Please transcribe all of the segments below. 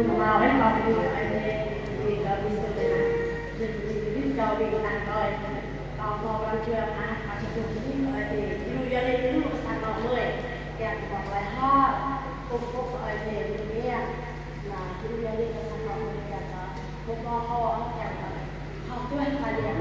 mau hết con đi vì là vì sự này thì cho vì ăn rồi còn còn làm chưa họ chỉ dùng những người thì lưu gia đình lưu sản phẩm mới kèm hoặc là ho cung cấp ở thì như là lưu gia đình sản phẩm mới kèm cung cấp ho kèm ho tuyết và đẹp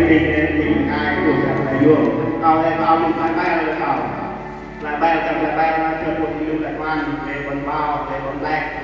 đi là tìm ai cũng được là luôn ao đi phải bay là ao lại bay chẳng lại bay cho cuộc yêu lại quan về quần bao về quần leg